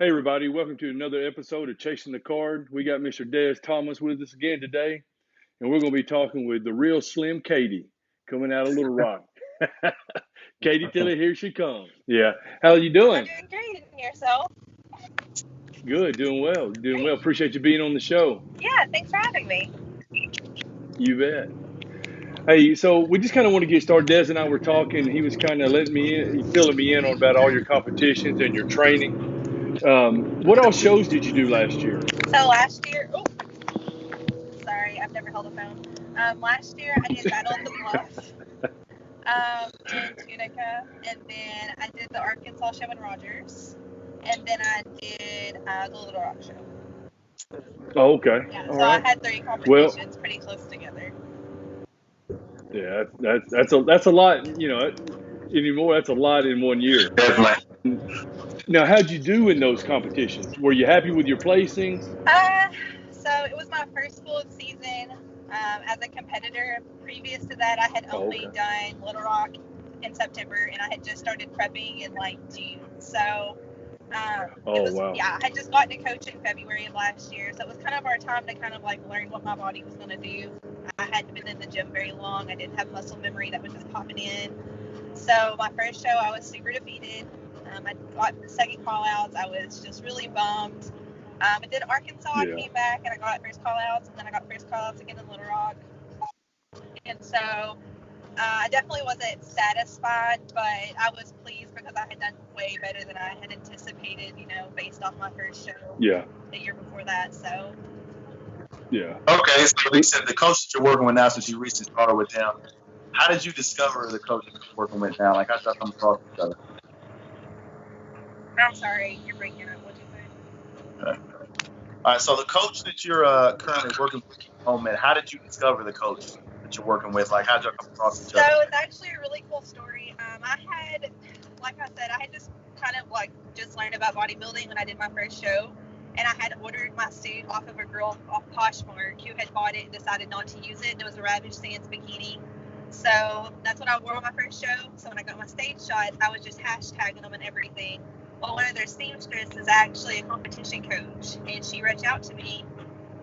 Hey everybody, welcome to another episode of Chasing the Card. We got Mr. Des Thomas with us again today, and we're going to be talking with the real Slim Katy coming out of Little Rock. Katy Tilley, here she comes. Yeah. How are you I'm doing? doing great. And yourself? Good, doing well. Doing well. Great. Appreciate you being on the show. Yeah, thanks for having me. You bet. Hey, so we just kind of want to get started. Des and I were talking. He was kind of filling me in on about all your competitions and your training. What all shows did you do last year? So last year, sorry, I've never held a phone. Last year I did Battle of the Bluff in Tunica, and then I did the Arkansas show in Rogers, and then I did the Little Rock show. Oh, okay. Yeah, All so I right. had 3 Well, competitions pretty close together. yeah, that's a lot. Anymore that's a lot in one year. Now, how'd you do in those competitions? Were you happy with your placings? So it was my first full season as a competitor. Previous to that, I had Oh, only okay. done Little Rock in September, and I had just started prepping in like June. So Oh, wow. I had just gotten to coach in February of last year. So it was kind of our time to kind of like learn what my body was going to do. I hadn't been in the gym very long. I didn't have muscle memory that was just popping in. So my first show, I was super defeated. I got the second call-outs. I was just really bummed. I did Arkansas. I Yeah. came back and I got first call-outs, and then I got first call-outs again in Little Rock. And so I definitely wasn't satisfied, but I was pleased because I had done way better than I had anticipated, based off my first show Yeah. the year before that. So Yeah. Okay, so you said the coach that you're working with now, since you recently started with him, how did you discover the coach that you're working with now? Like, how did y'all come across each other? I'm sorry, you're breaking up. What'd you say? Okay. All right, so the coach that you're currently working with at the moment, how did you discover the coach that you're working with? Like, how did y'all come across each So other? it's actually a really cool story. Like I said, I had just kind of like just learned about bodybuilding when I did my first show, and I had ordered my suit off of a girl off Poshmark who had bought it and decided not to use it. And it was a Ravage Sands bikini. So that's what I wore on my first show. So when I got my stage shots, I was just hashtagging them and everything. Well, one of their seamstresses is actually a competition coach, and she reached out to me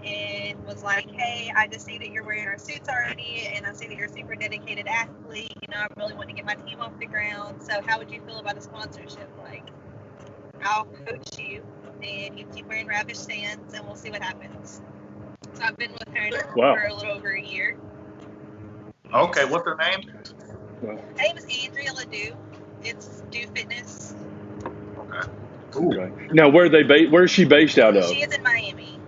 and was like, hey, I just see that you're wearing our suits already, and I see that you're a super dedicated athlete. I really want to get my team off the ground. So how would you feel about a sponsorship? Like, I'll coach you, and you keep wearing Ravish Sands, and we'll see what happens. So I've been with her for a little over a year. Okay, what's her name? Her name is Andrea Ledoux. It's Do Fitness. Okay. Cool. Okay. Now, where's she based out of? She is in Miami.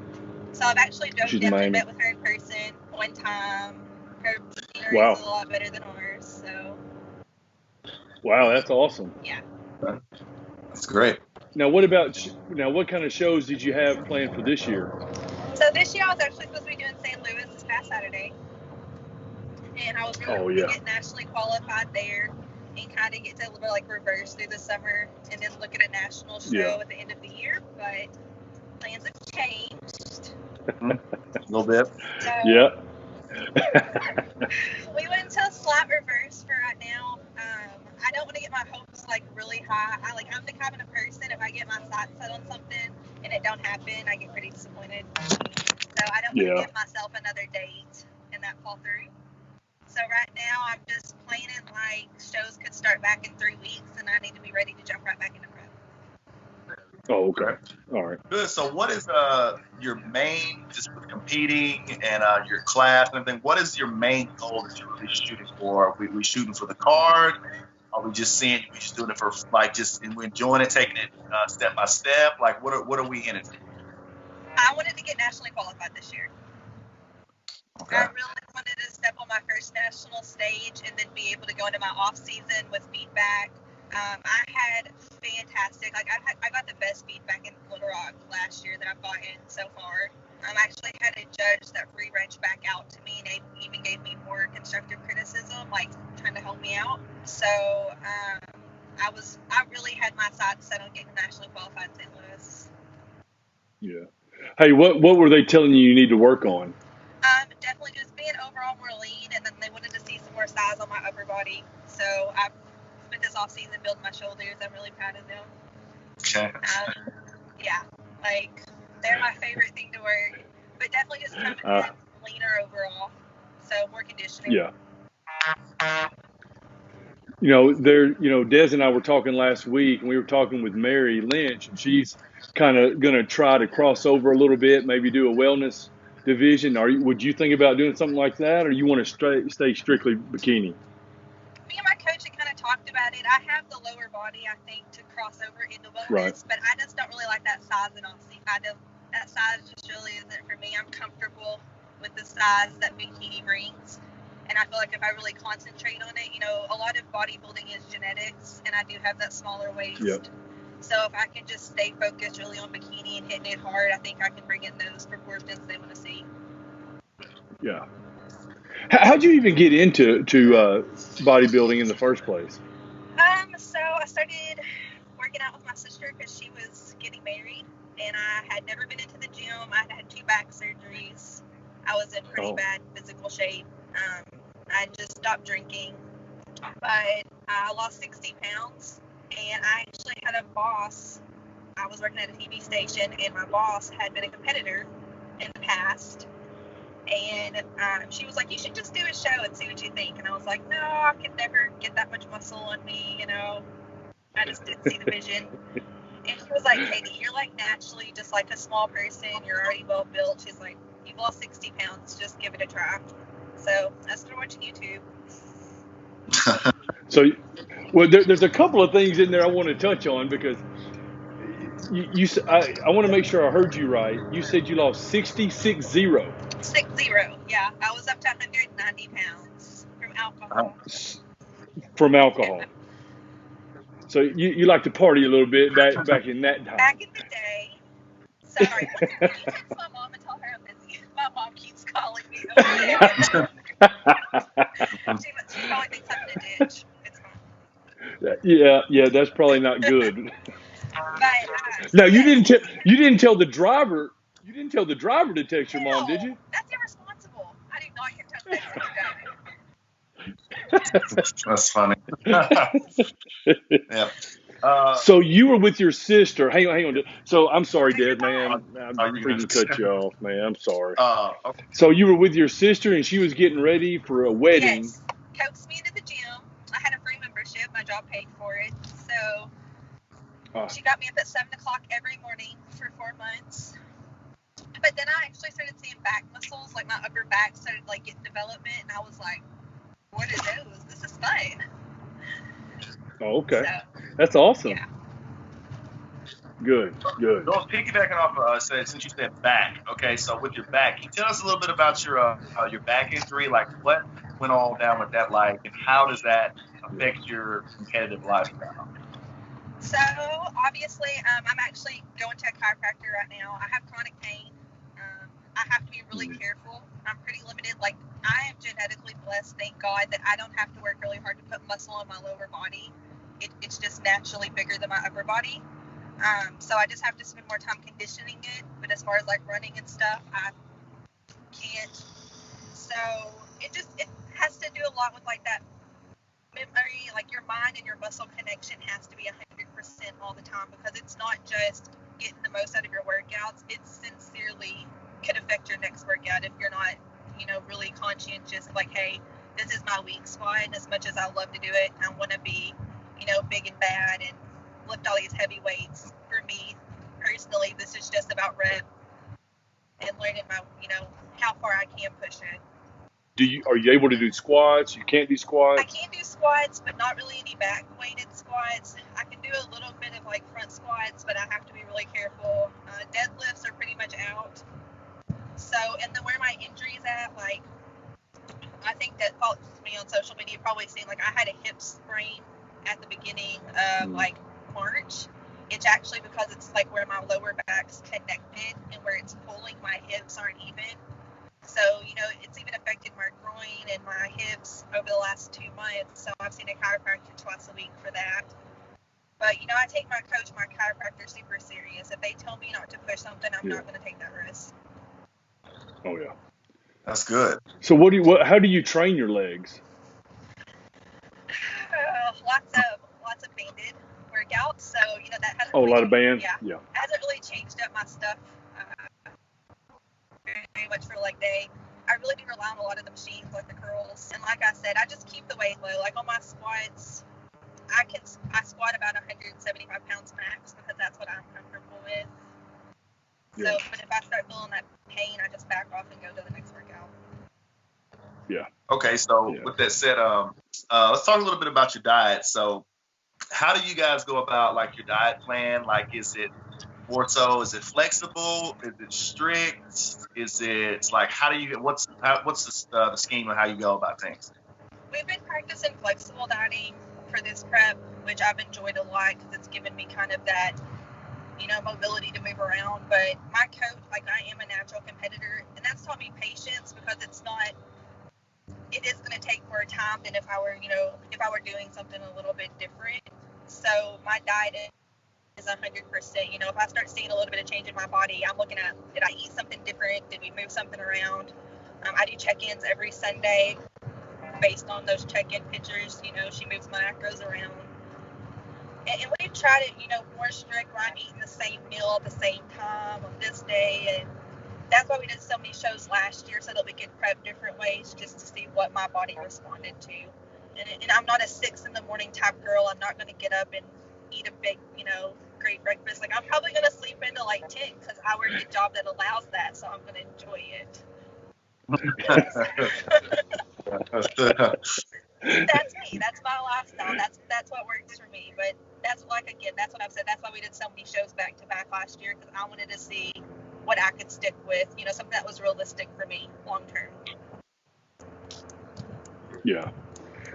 So I've actually drove down and met with her in person one time. Her scenery is a lot better than ours. So. Wow, that's awesome. Yeah. That's great. Now, what kind of shows did you have planned for this year? So this year I was actually supposed to be doing St. Louis this past Saturday. And I was really hoping to get nationally qualified there and kind of get to like reverse through the summer and then look at a national show at the end of the year. But plans have changed. A little bit. So, we went to a slight reverse for right now. I don't want to get my hopes like really high. I'm the kind of person, if I get my sights set on something and it don't happen, I get pretty disappointed. So I don't want to give myself another date and that fall through. So right now I'm just planning like shows could start back in 3 weeks, and I need to be ready to jump right back into prep. Oh, okay. All right. Good. So what is your main, just with competing and your class and everything, what is your main goal that you're really shooting for? Are we shooting for the card? Are we just seeing, we just doing it for and we're enjoying it, taking it step by step? Like, what are we in it for? I wanted to get nationally qualified this year. Okay. I really wanted to step on my first national stage and then be able to go into my off season with feedback. I had fantastic, I got the best feedback in Little Rock last year that I've gotten so far. I actually had a judge that reached back out to me and even gave me more constructive criticism, like trying to help me out. So I really had my sights set on getting nationally qualified in St. Louis. Yeah. Hey, what were they telling you need to work on? Definitely just being overall more lean, and then they wanted to see some more size on my upper body. So I spent this off season building my shoulders. I'm really proud of them. Okay. Yeah, like they're my favorite thing to work, but definitely just coming in leaner overall, so more conditioning. Yeah. Des and I were talking last week, and we were talking with Mary Lynch, and she's kind of going to try to cross over a little bit, maybe do a wellness division. Would you think about doing something like that, or you want to stay strictly bikini? Me and my coach had kind of talked about it. I have the lower body, I think, to cross over into wellness, Right. But I just don't really like that size and Aussie. That size just really isn't for me. I'm comfortable with the size that bikini brings. And I feel like if I really concentrate on it, a lot of bodybuilding is genetics, and I do have that smaller waist. Yep. So if I can just stay focused really on bikini and hitting it hard, I think I can bring in those proportions they want to see. Yeah. How'd you even get into bodybuilding in the first place? So I started working out with my sister because she was getting married, and I had never been into the gym. I had 2 back surgeries. I was in pretty bad physical shape. I just stopped drinking, but I lost 60 pounds, and I actually had a boss. I was working at a TV station, and my boss had been a competitor in the past. And she was like, you should just do a show and see what you think. And I was like, no, I could never get that much muscle on me, I just didn't see the vision. And she was like, Katie, you're like naturally just like a small person. You're already well built. She's like, you've lost 60 pounds. Just give it a try. So I started watching YouTube. So, well, there's a couple of things in there I want to touch on because I want to make sure I heard you right. You said you lost 60. 60, yeah. I was up to 190 pounds from alcohol. From alcohol. Yeah. So you like to party a little bit back in that time. Back in the day. Sorry, can you text my mom and tell her I'm busy? My mom keeps calling me. She probably thinks I'm in a ditch. It's fine. Yeah, that's probably not good. But, no, you didn't tell the driver. You didn't tell the driver to text your mom, did you? That's irresponsible. I do not get text driving. That's funny. Yeah. So you were with your sister. Hang on. So I'm sorry, Dad, man. I'm freaking cut you off, man. I'm sorry. Okay. So you were with your sister, and she was getting ready for a wedding. Yes. Coaxed me into the gym. I had a free membership. My job paid for it. So she got me up at 7 o'clock every morning for 4 months. But then I actually started seeing back muscles, like my upper back started like getting development, and I was like, what are those? This is fun. Oh, okay. So, that's awesome. Yeah. Good. Well, piggybacking off, since you said back, okay, so with your back, can you tell us a little bit about your back injury? Like, what went all down with that, like, and how does that affect your competitive lifestyle? So, obviously, I'm actually going to a chiropractor right now. I have chronic pain. I have to be really careful. I'm pretty limited. Like, I am genetically blessed, thank God, that I don't have to work really hard to put muscle on my lower body. It's just naturally bigger than my upper body. So I just have to spend more time conditioning it. But as far as like running and stuff, I can't. So it has to do a lot with like that memory, like your mind and your muscle connection has to be 100% all the time, because it's not just getting the most out of your workouts. It sincerely could affect your next workout if you're not, really conscientious. Like, hey, this is my weak spot, and as much as I love to do it, I want to be, big and bad and lift all these heavy weights. For me personally, this is just about rep and learning my, how far I can push it. Are you able to do squats? You can't do squats? I can do squats, but not really any back weighted squats. I can do a little bit of like front squats, but I have to be really careful. Deadlifts are pretty much out. So, and then where my injury's at, like, I think that follows me on social media, you've probably seen, like, I had a hip sprain at the beginning of like March. It's actually because it's like where my lower back's connected and where it's pulling, my hips aren't even. So, it's even affected my groin and my hips over the last 2 months. So I've seen a chiropractor twice a week for that. But, I take my coach, my chiropractor, super serious. If they tell me not to push something, I'm not going to take that risk. Oh, yeah. That's good. So how do you train your legs? Lots of banded workouts. out, so that hasn't. Oh, really, a lot of bands. Yeah. Hasn't really changed up my stuff very much for leg day. I really do rely on a lot of the machines, like the curls, and like I said, I just keep the weight low. Like on my squats, I squat about 175 pounds max because that's what I'm comfortable with. Yeah. So, but if I start feeling that pain, I just back off and go to the next workout. Yeah. Okay, so with that said, let's talk a little bit about your diet. So, how do you guys go about like your diet plan? Like, is it more so? Is it flexible? Is it strict? Is it like what's the scheme of how you go about things? We've been practicing flexible dieting for this prep, which I've enjoyed a lot because it's given me kind of that, mobility to move around. But my coach, like I am a natural competitor, and that's taught me patience because it is going to take more time than if I were doing something a little bit different. So my diet is 100%. If I start seeing a little bit of change in my body, I'm looking at, did I eat something different? Did we move something around? I do check-ins every Sunday based on those check-in pictures. She moves my macros around. And we try to, more strict where I'm eating the same meal at the same time on this day. And that's why we did so many shows last year so that we could prep different ways just to see what my body responded to. And I'm not a 6 a.m. type girl. I'm not going to get up and eat a big, great breakfast. Like, I'm probably going to sleep into like 10 because I work a job that allows that, so I'm going to enjoy it. That's me. That's my lifestyle. That's what works for me. But that's what I've said. That's why we did so many shows back to back last year, because I wanted to see what I could stick with. Something that was realistic for me long term. Yeah.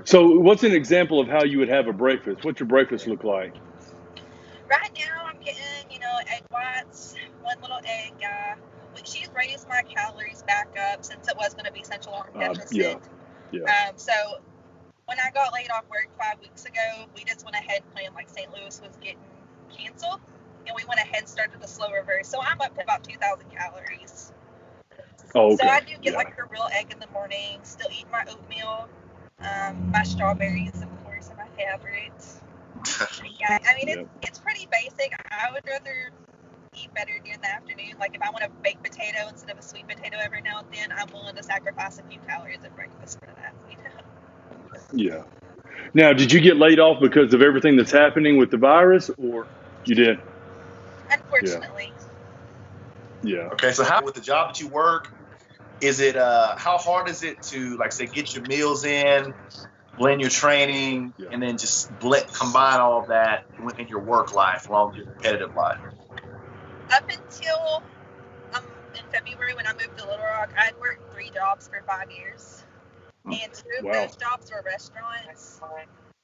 So what's an example of how you would have a breakfast? What's your breakfast look like? Right now I'm getting, egg whites, one little egg. She's raised my calories back up since it was going to be such a long deficit. Yeah. So when I got laid off work 5 weeks ago, we just went ahead and planned like St. Louis was getting canceled, and we went ahead and started the slow reverse. So I'm up to about 2,000 calories. Oh, okay. So I do get like a real egg in the morning, still eat my oatmeal, my strawberries, of course, are my favorites. Yeah, I mean, it's pretty basic. I would rather eat better during the afternoon. Like if I want a baked potato instead of a sweet potato every now and then, I'm willing to sacrifice a few calories at breakfast for that. Yeah. Now, did you get laid off because of everything that's happening with the virus, or you did? Unfortunately. Yeah. Okay, so how with the job that you work, is it how hard is it to like say get your meals in, blend your training, and then just combine all of that in your work life along with your competitive life? Up until in February when I moved to Little Rock, I'd worked 3 jobs for 5 years, and 2 of those jobs were restaurants.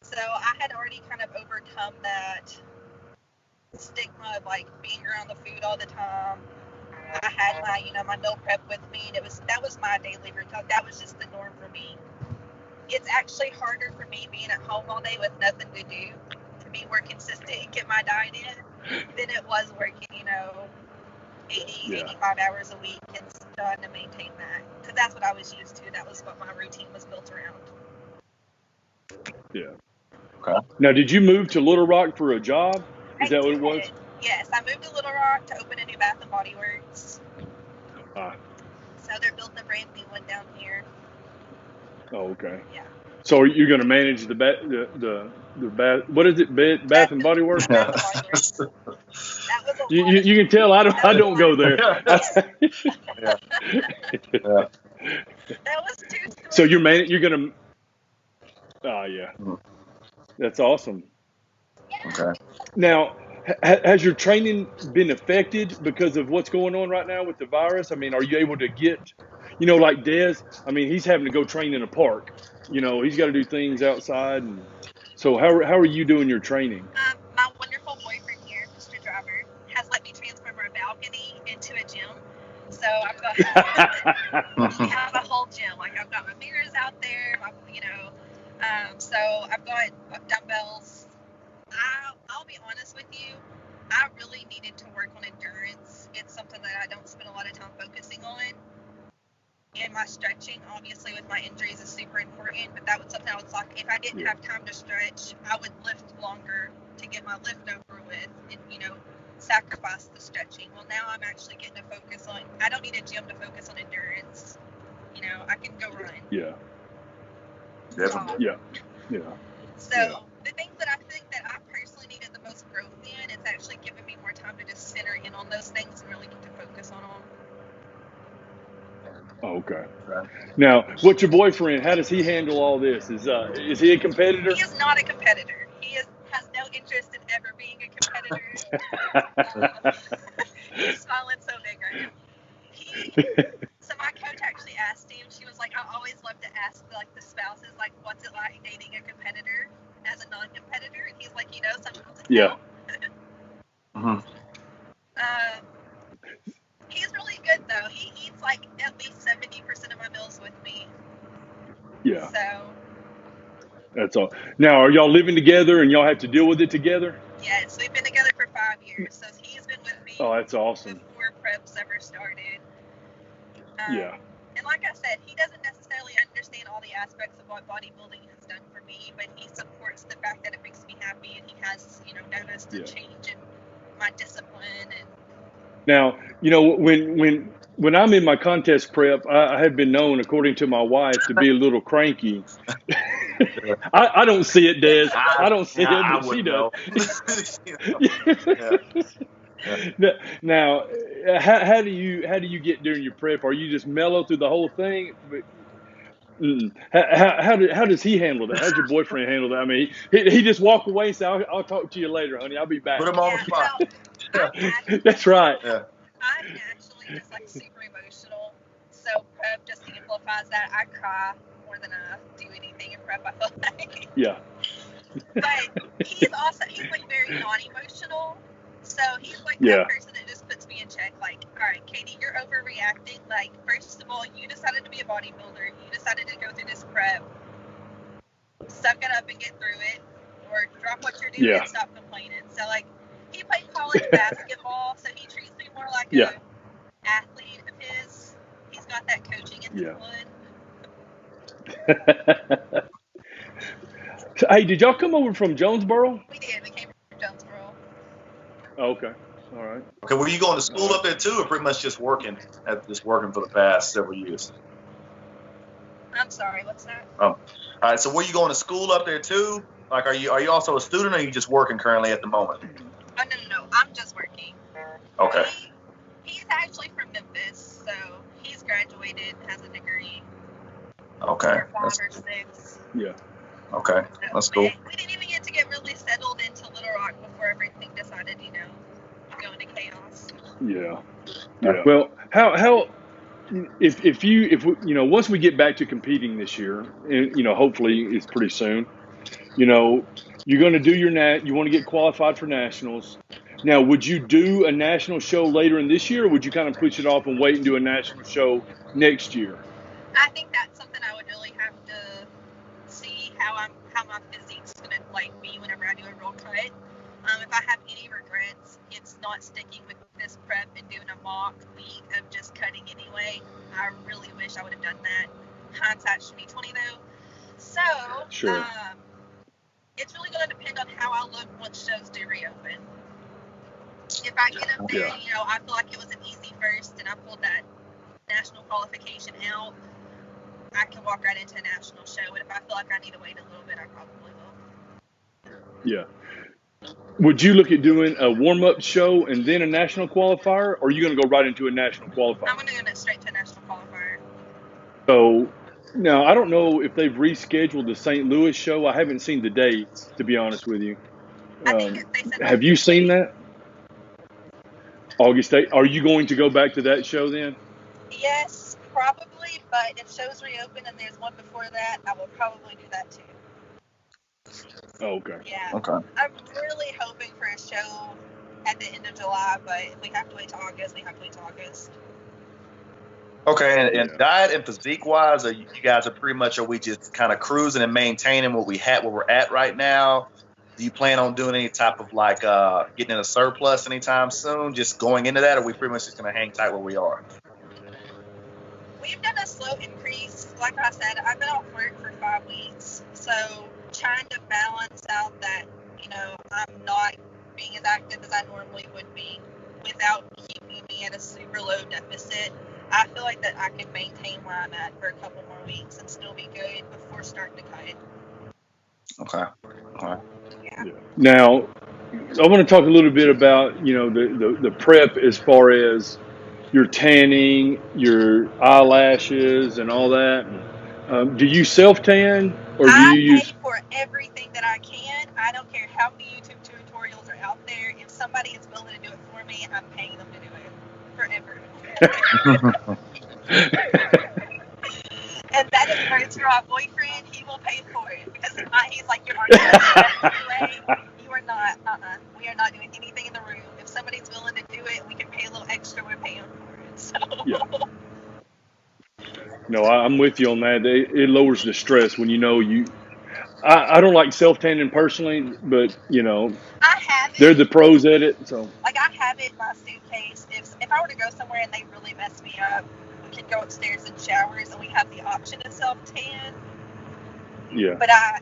So I had already kind of overcome that stigma of like being around the food all the time. I had my meal prep with me, and that was my daily routine. That was just the norm for me. It's actually harder for me being at home all day with nothing to do to be more consistent and get my diet in than it was working, 85 hours a week and trying to maintain that, because that's what I was used to. That was what my routine was built around. Yeah. Okay. Now, did you move to Little Rock for a job? Is that what it was? Yes, I moved to Little Rock to open a new Bath and Body Works. So they're building a brand new one down here. Oh, okay. Yeah. So you're going to manage the bath? What is it? Bath and Body Works. Bath and Body Works. That was a you can tell I don't go there. That was 2 stories. So you're going to. Oh yeah. That's awesome. Yeah. Okay. Now, has your training been affected because of what's going on right now with the virus? I mean, are you able to get, like Des? I mean, he's having to go train in a park. He's got to do things outside, and so how are you doing your training? My wonderful boyfriend here, Mr. Driver, has let me transform our balcony into a gym. So I've got we have a whole gym. Like I've got my mirrors out there, so I've got dumbbells. I'll be honest with you, I really needed to work on endurance. It's something that I don't spend a lot of time focusing on. And my stretching, obviously, with my injuries is super important, but that was something I was like, if I didn't have time to stretch, I would lift longer to get my lift over with and, sacrifice the stretching. Well, now I'm actually getting to focus on, I don't need a gym to focus on endurance. I can go run. Yeah. Definitely. Yeah. So the things that I think that I personally needed the most growth in, it's actually given me more time to just center in on those things and really get to focus on them. Oh, okay. Now, what's your boyfriend? How does he handle all this? Is he a competitor? He is not a competitor. He has no interest in ever being a competitor. He's smiling so big right now. So my coach actually asked him, she was like, I always love to ask the spouses, like, what's it like dating a competitor as a non-competitor? And he's like, sometimes it's hell. He's really good though. He eats like at least 70% of my meals with me. Yeah. So that's all. Now, are y'all living together and y'all have to deal with it together? yes, we've been together for 5 years. So he's been with me. Oh, that's awesome. Before preps ever started. Yeah. And like I said, he doesn't necessarily understand all the aspects of what bodybuilding has done for me, but he supports the fact that it makes me happy, and he has, noticed a change in my discipline. And now, when I'm in my contest prep, I have been known, according to my wife, to be a little cranky. I don't see it, Des. I don't see it, but she does. Now, how do you get during your prep? Are you just mellow through the whole thing? How does he handle that? How's your boyfriend handle that? I mean, he just walk away and say, I'll talk to you later, honey. I'll be back. Put him on the spot. That's right. I'm naturally just super emotional. So prep just amplifies that. I cry more than I do anything in prep, I feel like. Yeah. But he's very non-emotional. So he's that person that just puts me in check. Like, all right, Katie, you're overreacting. Like, first of all, you decided to be a bodybuilder. You decided to go through this prep. Suck it up and get through it. Or drop what you're doing and stop complaining. So, he played college basketball, so he treats me more like an athlete of his. He's got that coaching in his blood. Hey, did y'all come over from Jonesboro? We did. We came from Jonesboro. Oh, okay. All right. Okay, were you going to school up there too, or pretty much just working for the past several years? I'm sorry, what's that? All right. So were you going to school up there too? Like, are you also a student, or are you just working currently at the moment? Oh, no. I'm just working. Okay. He's actually from Memphis, so he's graduated, has a degree. Okay. Or 5 or 6. Yeah. Okay. That's cool. We didn't even get to get really settled into Little Rock before everything decided, to go into chaos. Yeah. Well, how if we, once we get back to competing this year, and hopefully it's pretty soon, you're going to do you want to get qualified for nationals. Now, would you do a national show later in this year, or would you kind of push it off and wait and do a national show next year? I think that's something I would really have to see how my physique's going to be whenever I do a real cut. If I have any regrets, it's not sticking with this prep and doing a mock week of just cutting anyway. I really wish I would have done that. Hindsight's 20/20 though. So sure. It's really going to depend on how I look once shows do reopen. If I get up there, I feel like it was an easy first and I pulled that national qualification out, I can walk right into a national show. And if I feel like I need to wait a little bit, I probably will. Yeah. Would you look at doing a warm-up show and then a national qualifier, or are you going to go right into a national qualifier? I'm going to go straight to a national qualifier. So, now, I don't know if they've rescheduled the St. Louis show. I haven't seen the dates, to be honest with you. I think they said have you seen that? August 8th. Are you going to go back to that show then? Yes, probably. But if shows reopen and there's one before that, I will probably do that too. Oh, okay. Yeah. Okay. I'm really hoping for a show at the end of July, but if we have to wait till August, we have to wait till August. Okay, and diet and physique wise, you guys are pretty much, are we just kind of cruising and maintaining where we're at right now? Do you plan on doing any type of getting in a surplus anytime soon? Just going into that, or are we pretty much just going to hang tight where we are? We've done a slow increase. Like I said, I've been off work for 5 weeks, so trying to balance out that, I'm not being as active as I normally would be without keeping me at a super low deficit, I feel like that I could maintain where I'm at for a couple more weeks and still be good before starting to cut. Okay. Yeah. Now, I want to talk a little bit about, the prep as far as your tanning, your eyelashes, and all that. Do you self tan or do I you pay use? for everything that I can. I don't care how many YouTube tutorials are out there. If somebody is willing to do it for me, I'm paying them to do it forever. And that is words for my boyfriend. He will pay for it because he's like, you're already anyway. You are not. We are not doing anything in the room. If somebody's willing to do it, we can pay a little extra. We're paying for it. So. Yeah. No, I'm with you on that. It lowers the stress when I don't like self tanning personally, but I have they're it. the pros at it. So Like I have it in my suitcase. If I were to go somewhere and they really mess me up, we can go upstairs and showers, and we have the option to self tan. yeah. But I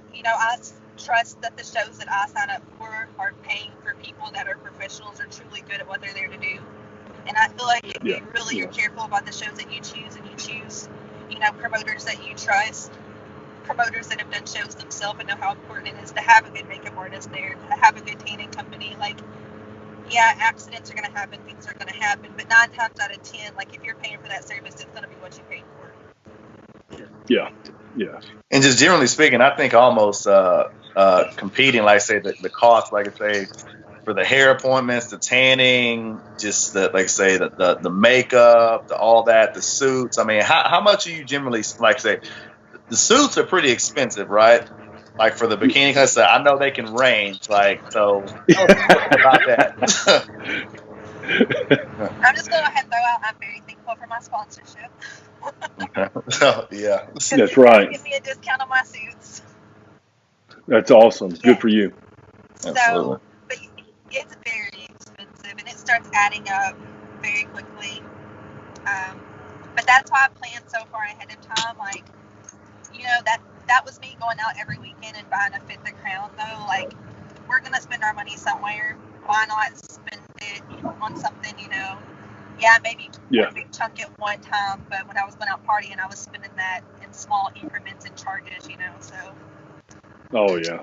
trust that the shows that I sign up for are paying for people that are professionals or truly good at what they're there to do. And I feel like if you really are careful about the shows that you choose, and you choose, promoters that you trust, promoters that have done shows themselves and know how important it is to have a good makeup artist there, to have a good tanning company. Like, yeah, accidents are going to happen, things are going to happen, but 9 times out of 10, like, if you're paying for that service, it's going to be what you paid for. Yeah. And just generally speaking, I think almost competing, like say the cost, like I say, for the hair appointments, the tanning, just the makeup, all that, the suits. I mean, how much are you generally, like say, the suits are pretty expensive, right? Like for the bikini, because I know they can range. Like, so tell us about that. I'm just going to go ahead and throw out, I'm very thankful for my sponsorship. Yeah. That's right. Give me a discount on my suits. That's awesome. Yeah. Good for you. Absolutely. So, but it's very expensive, and it starts adding up very quickly. But that's why I planned so far ahead of time. Like, that was me going out every weekend and buying a Fit the Crown, though. Like, we're going to spend our money somewhere. Why not spend it on something, Yeah, maybe one big chunk at one time, but when I was going out partying, I was spending that in small increments and charges, so. Oh, yeah.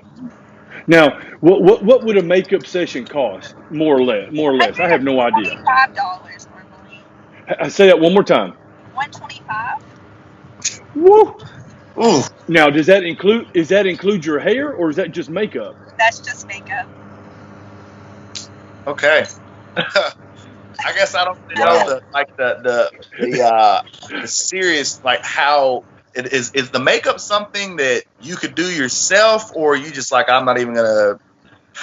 Now, what would a makeup session cost, more or less? I have no idea. $25 normally. I say that one more time. $125. Woo! Ooh. Now, is that include your hair, or is that just makeup? That's just makeup. Okay. I guess I don't know the serious, like, how it is the makeup something that you could do yourself, or you just like, I'm not even gonna.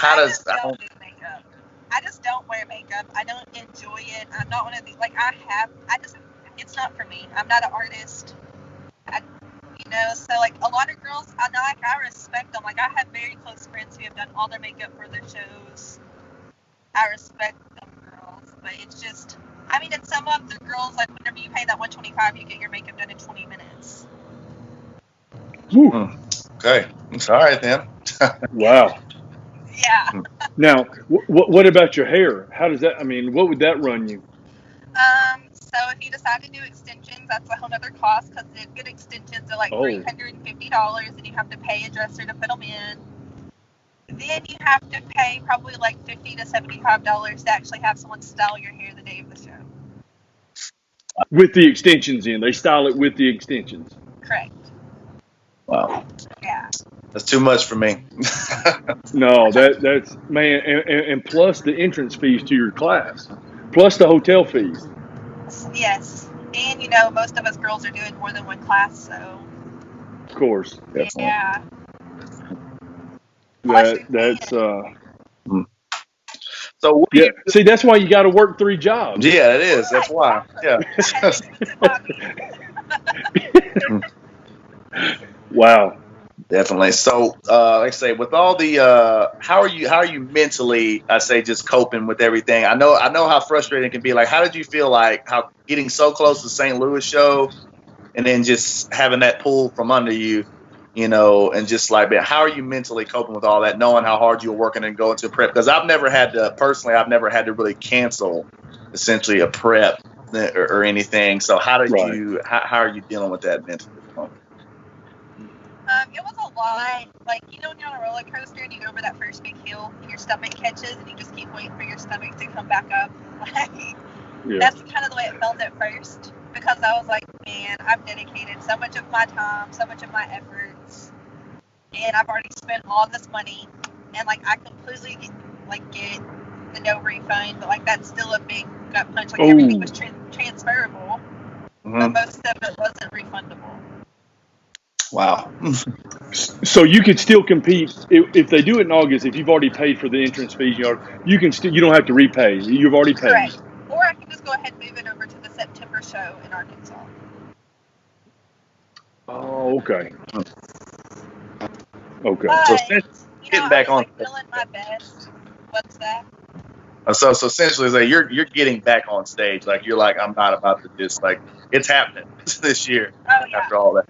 I don't do makeup. I just don't wear makeup. I don't enjoy it. I'm not one of these, like, it's not for me. I'm not an artist. So like a lot of girls, I respect them. Like, I have very close friends who have done all their makeup for their shows. I respect them girls, but it's just, and some of the girls, like, whenever you pay that $125, you get your makeup done in 20 minutes. Okay, it's all right then. Wow. Yeah. Now, what about your hair? How does that? What would that run you? So if you decide to do extensions, that's a whole other cost, because the good extensions are like $350, and you have to pay a dresser to put them in. Then you have to pay probably like $50 to $75 to actually have someone style your hair the day of the show. With the extensions in, they style it with the extensions. Correct. Wow. Yeah. That's too much for me. No, that's man, and plus the entrance fees to your class, plus the hotel fees. Yes, and most of us girls are doing more than one class, so. Of course. Yeah. That's So yeah. See, that's why you got to work 3 jobs. Yeah, it is. That's why. Yeah. Wow. Definitely. So, like I say, with all the, how are you mentally? I say, just coping with everything. I know how frustrating it can be. Like, how did you feel like how getting so close to the St. Louis show, and then just having that pull from under you? and just like, man, how are you mentally coping with all that, knowing how hard you're working and going to prep? Because I've never had to really cancel essentially a prep or anything. So how are you dealing with that mentally? It was a lot. Like, when you're on a roller coaster and you go over that first big hill and your stomach catches and you just keep waiting for your stomach to come back up. That's kind of the way it felt at first, because I was like, man, I've dedicated so much of my time, so much of my efforts, and I've already spent all this money, and like I completely get the no refund, but like that's still a big gut punch. Like everything was transferable, but most of it wasn't refundable. Wow. So you could still compete if they do it in August. If you've already paid for the entrance fees, you can still, you don't have to repay. You've already paid. Correct. Or I can just go ahead and move it over to the September show in Arkansas. Oh, okay. But, so getting back on, feeling my best. What's that? So essentially, it's like you're getting back on stage. Like you're like, I'm not about to just like, it's happening this year. Oh yeah. After all that.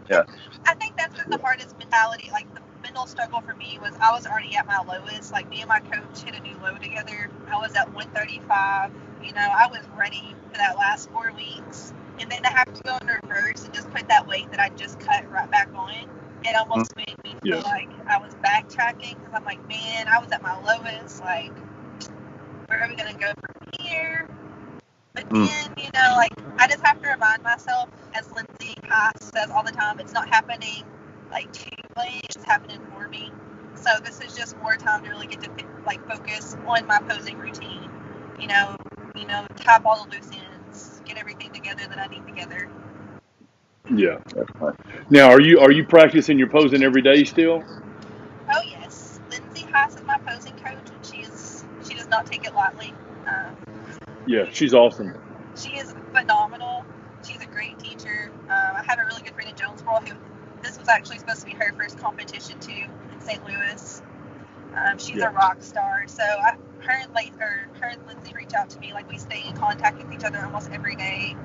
Yeah. I think that's been the hardest mentality. Like the mental struggle for me was I was already at my lowest. Like me and my coach hit a new low together. I was at 135. I was ready for that last 4 weeks, and then to have to go in reverse and just put that weight that I just cut right back on. It almost made me feel like I was backtracking, because I'm like, man, I was at my lowest. Like, where are we gonna go from here? But then, I just have to remind myself, as Lindsay Haas says all the time, it's not happening to me, it's happening for me. So this is just more time to really get to focus on my posing routine. Tap all the loose ends, get everything together that I need together. Yeah. Now, are you practicing your posing every day still? Oh yes, Lindsay Haas is my posing coach, and she does not take it lightly. Yeah, she's awesome. She is phenomenal. She's a great teacher. I have a really good friend in Jonesboro who this was actually supposed to be her first competition too in St. Louis. She's a rock star. So her and Lindsay reach out to me. Like we stay in contact with each other almost every day.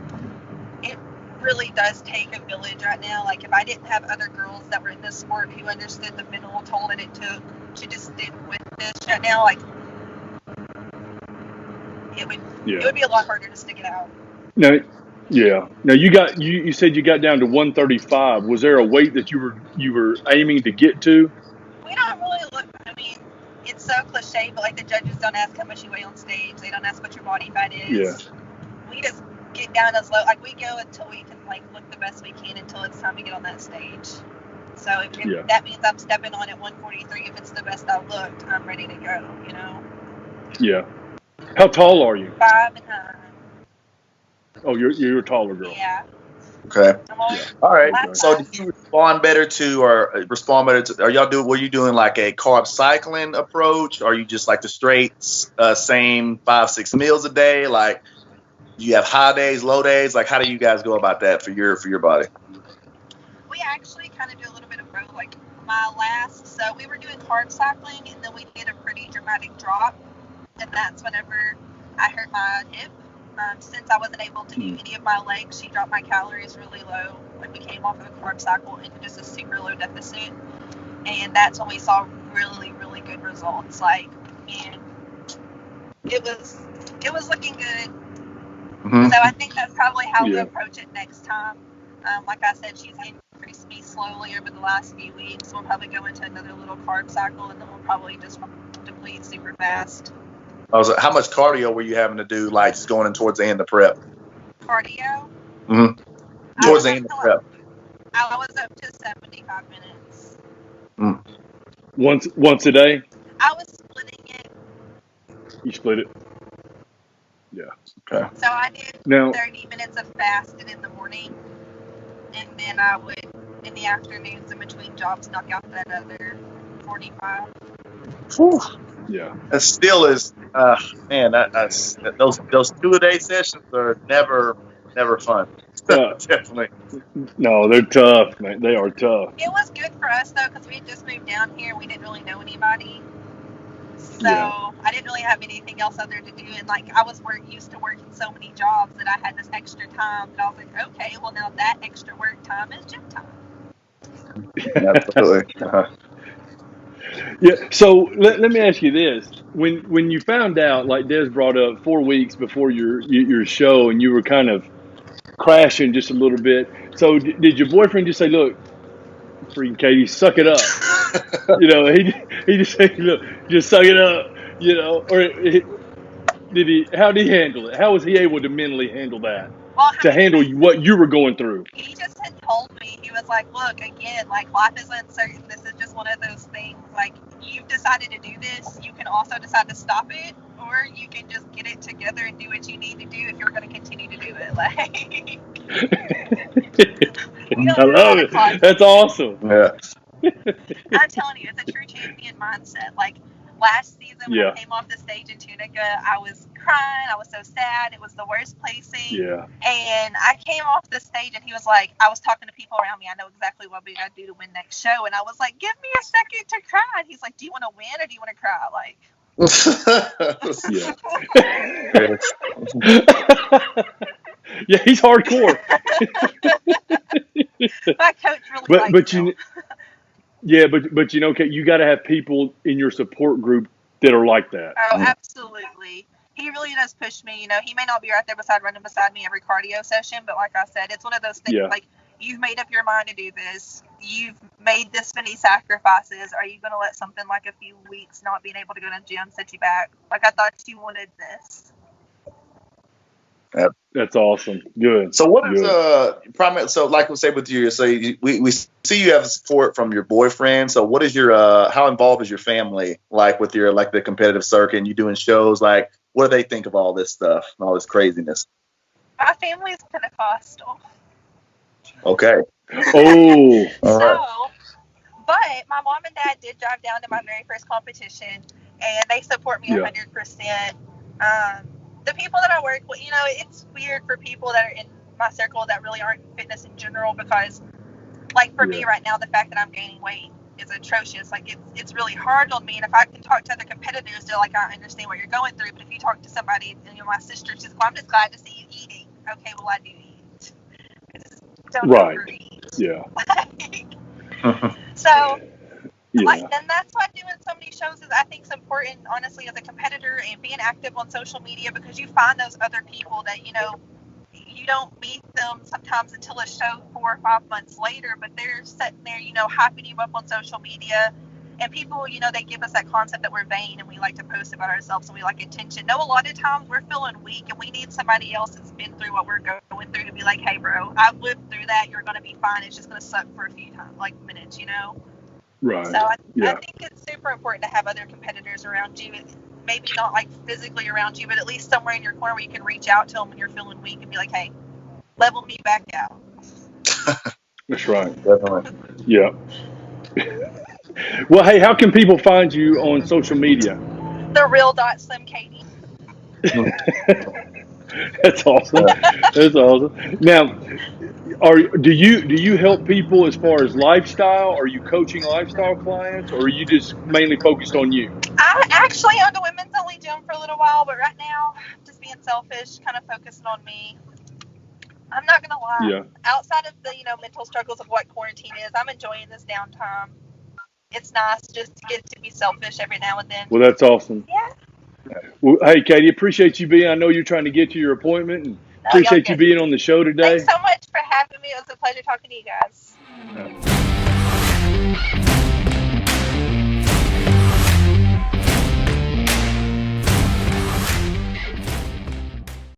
It really does take a village right now. Like if I didn't have other girls that were in this sport who understood the mental toll that it took to just stick with this right now, like it would be a lot harder to stick it out. Now, you said you got down to 135. Was there a weight that you were aiming to get to? We don't really look. I mean, it's so cliche, but the judges don't ask how much you weigh on stage. They don't ask what your body fat is. Yeah. We just get down as low. We go until we can look the best we can until it's time to get on that stage. So if that means I'm stepping on at 143, if it's the best I've looked, I'm ready to go. Yeah. How tall are you? 5'9". Oh, you're a taller girl. Yeah. Okay. All right. So do you respond better to, are y'all were you doing like a carb cycling approach? Or are you just like the straight same 5-6 meals a day? Like, do you have high days, low days? Like, how do you guys go about that for your body? We actually kind of do a little bit of both. So we were doing carb cycling, and then we did a pretty dramatic drop, and that's whenever I hurt my hip. Since I wasn't able to do any of my legs, she dropped my calories really low when we came off of the carb cycle into just a super low deficit. And that's when we saw really, really good results. Man, it was looking good. Mm-hmm. So I think that's probably how we'll approach it next time. Like I said, she's increased me slowly over the last few weeks. We'll probably go into another little carb cycle, and then we'll probably just deplete super fast. How much cardio were you having to do, just going in towards the end of prep? Cardio? Mm-hmm. Towards the end of prep. I was up to 75 minutes. Once a day? I was splitting it. You split it? Yeah. Okay. So I did 30 minutes of fasted in the morning, and then I would, in the afternoons in between jobs, knock out that other 45. Whew. Yeah. That still is, man. Those 2-a-day sessions are never fun. Definitely. No, they're tough, man. They are tough. It was good for us though, because we had just moved down here and we didn't really know anybody. So I didn't really have anything else other to do, and I was used to working so many jobs that I had this extra time. That I was like, okay, well now that extra work time is gym time. Absolutely. Yeah. So let me ask you this: when you found out, like Des brought up, 4 weeks before your show, and you were kind of crashing just a little bit. So did your boyfriend just say, "Look, freaking Katie, suck it up"? You know, he just said, "Look, just suck it up." You know, or did he? How did he handle it? How was he able to mentally handle that? Well, To he handle what you were going through? he just had told me, he was like, look, again, like, life is uncertain. This is just one of those things. Like, you've decided to do this. You can also decide to stop it, or you can just get it together and do what you need to do if you're going to continue to do it. Like, I love it. That's awesome. Yeah. I'm telling you, it's a true champion mindset. Like, last season when I came off the stage in Tunica, I was crying. I was so sad. It was the worst placing. Yeah. And I came off the stage and he was like, I was talking to people around me. I know exactly what we got to do to win next show. And I was like, give me a second to cry. And he's like, do you want to win or do you want to cry? Like, yeah, he's hardcore. My coach really likes but him. but you know, you got to have people in your support group that are like that. Oh, absolutely. He really does push me. You know, he may not be right there running beside me every cardio session, but like I said, it's one of those things like, you've made up your mind to do this. You've made this many sacrifices. Are you going to let something like a few weeks not being able to go to the gym set you back? Like, I thought you wanted this. That's awesome. Good. So what is primary? So like we say with you, so we see you have support from your boyfriend. So what is your how involved is your family like with your the competitive circuit and you doing shows? Like, what do they think of all this stuff and all this craziness? My family is Pentecostal. Okay. Oh. All right. So, but my mom and dad did drive down to my very first competition, and they support me 100%. The people that I work with, you know, it's weird for people that are in my circle that really aren't in fitness in general because, like, for me right now, the fact that I'm gaining weight is atrocious. Like, it's really hard on me. And if I can talk to other competitors, they're like, I understand what you're going through. But if you talk to somebody, you know, my sister, she's like, well, I'm just glad to see you eating. Okay, well, I do eat. I just don't overeat. Yeah. So, like, then that's why doing so many shows is, I think, is important, honestly, as a competitor and being active on social media because you find those other people that, you know, you don't meet them sometimes until a show 4 or 5 months later, but they're sitting there, you know, hyping you up on social media. And people, you know, they give us that concept that we're vain and we like to post about ourselves and we like attention. No, a lot of times we're feeling weak and we need somebody else that's been through what we're going through to be like, hey, bro, I've lived through that. You're going to be fine. It's just going to suck for a few minutes, you know? Right. So I think it's super important to have other competitors around you. Maybe not like physically around you, but at least somewhere in your corner where you can reach out to them when you're feeling weak and be like, hey, level me back out. That's right. Definitely. Yeah. Well, hey, how can people find you on social media? The real Slim Katy. That's awesome. That's awesome. Now, do you help people as far as lifestyle? Are you coaching lifestyle clients, or are you just mainly focused on you? I actually owned a women's only gym for a little while, but right now, just being selfish, kind of focusing on me. I'm not gonna lie. Yeah. Outside of the mental struggles of what quarantine is, I'm enjoying this downtime. It's nice just to get to be selfish every now and then. Well, that's awesome. Yeah. Well, hey, Katy, appreciate you being. I know you're trying to get to your appointment, and appreciate you being on the show today. Thanks so much for having me. It was a pleasure talking to you guys.